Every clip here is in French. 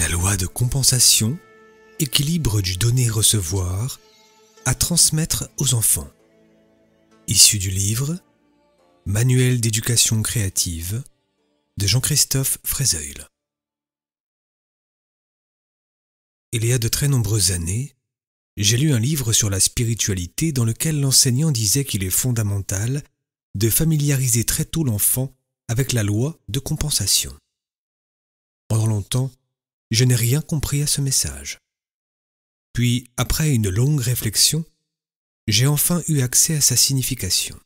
La loi de compensation, équilibre du donner-recevoir, à transmettre aux enfants. Issu du livre Manuel d'éducation créative de Jean-Christophe Frézeuil. Il y a de très nombreuses années, j'ai lu un livre sur la spiritualité dans lequel l'enseignant disait qu'il est fondamental de familiariser très tôt l'enfant avec la loi de compensation. Pendant longtemps, je n'ai rien compris à ce message. Puis, après une longue réflexion, j'ai enfin eu accès à sa signification.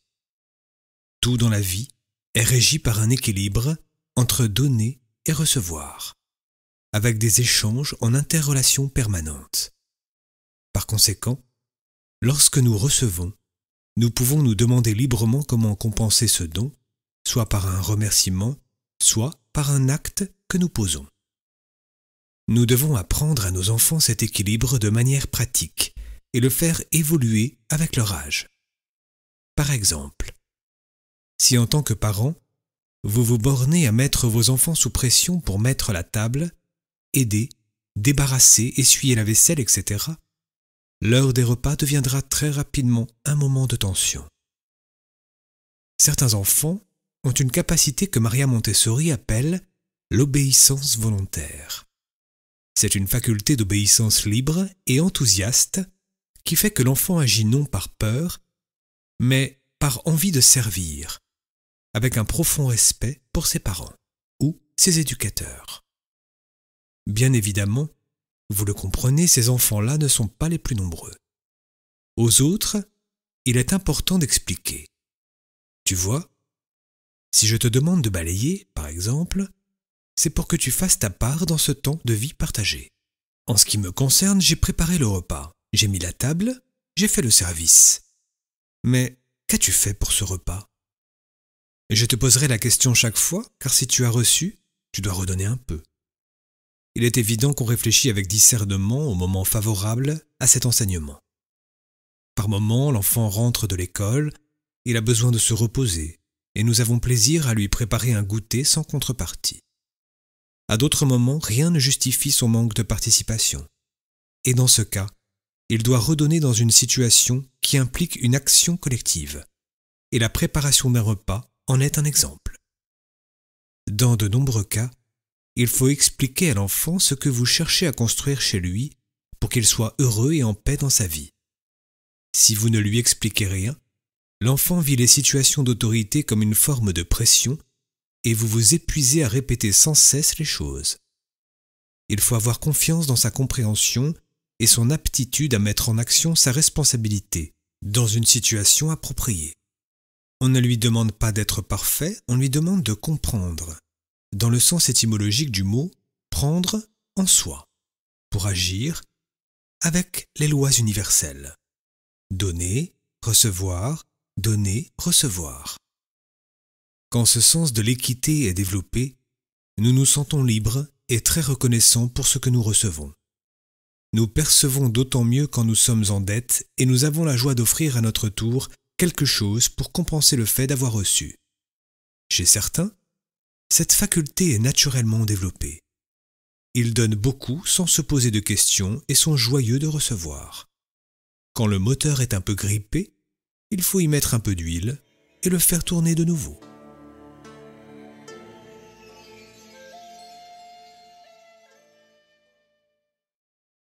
Tout dans la vie est régi par un équilibre entre donner et recevoir, avec des échanges en interrelation permanente. Par conséquent, lorsque nous recevons, nous pouvons nous demander librement comment compenser ce don, soit par un remerciement, soit par un acte que nous posons. Nous devons apprendre à nos enfants cet équilibre de manière pratique et le faire évoluer avec leur âge. Par exemple, si en tant que parent, vous vous bornez à mettre vos enfants sous pression pour mettre la table, aider, débarrasser, essuyer la vaisselle, etc., l'heure des repas deviendra très rapidement un moment de tension. Certains enfants ont une capacité que Maria Montessori appelle l'obéissance volontaire. C'est une faculté d'obéissance libre et enthousiaste qui fait que l'enfant agit non par peur, mais par envie de servir, avec un profond respect pour ses parents ou ses éducateurs. Bien évidemment, vous le comprenez, ces enfants-là ne sont pas les plus nombreux. Aux autres, il est important d'expliquer. Tu vois, si je te demande de balayer, par exemple, c'est pour que tu fasses ta part dans ce temps de vie partagé. En ce qui me concerne, j'ai préparé le repas, j'ai mis la table, j'ai fait le service. Mais qu'as-tu fait pour ce repas? Je te poserai la question chaque fois, car si tu as reçu, tu dois redonner un peu. Il est évident qu'on réfléchit avec discernement au moment favorable à cet enseignement. Par moments, l'enfant rentre de l'école, il a besoin de se reposer, et nous avons plaisir à lui préparer un goûter sans contrepartie. À d'autres moments, rien ne justifie son manque de participation. Et dans ce cas, il doit redonner dans une situation qui implique une action collective. Et la préparation d'un repas en est un exemple. Dans de nombreux cas, il faut expliquer à l'enfant ce que vous cherchez à construire chez lui pour qu'il soit heureux et en paix dans sa vie. Si vous ne lui expliquez rien, l'enfant vit les situations d'autorité comme une forme de pression et vous vous épuisez à répéter sans cesse les choses. Il faut avoir confiance dans sa compréhension et son aptitude à mettre en action sa responsabilité dans une situation appropriée. On ne lui demande pas d'être parfait, on lui demande de comprendre, dans le sens étymologique du mot « prendre en soi », pour agir avec les lois universelles. Donner, recevoir, Quand ce sens de l'équité est développé, nous nous sentons libres et très reconnaissants pour ce que nous recevons. Nous percevons d'autant mieux quand nous sommes en dette et nous avons la joie d'offrir à notre tour quelque chose pour compenser le fait d'avoir reçu. Chez certains, cette faculté est naturellement développée. Ils donnent beaucoup sans se poser de questions et sont joyeux de recevoir. Quand le moteur est un peu grippé, il faut y mettre un peu d'huile et le faire tourner de nouveau.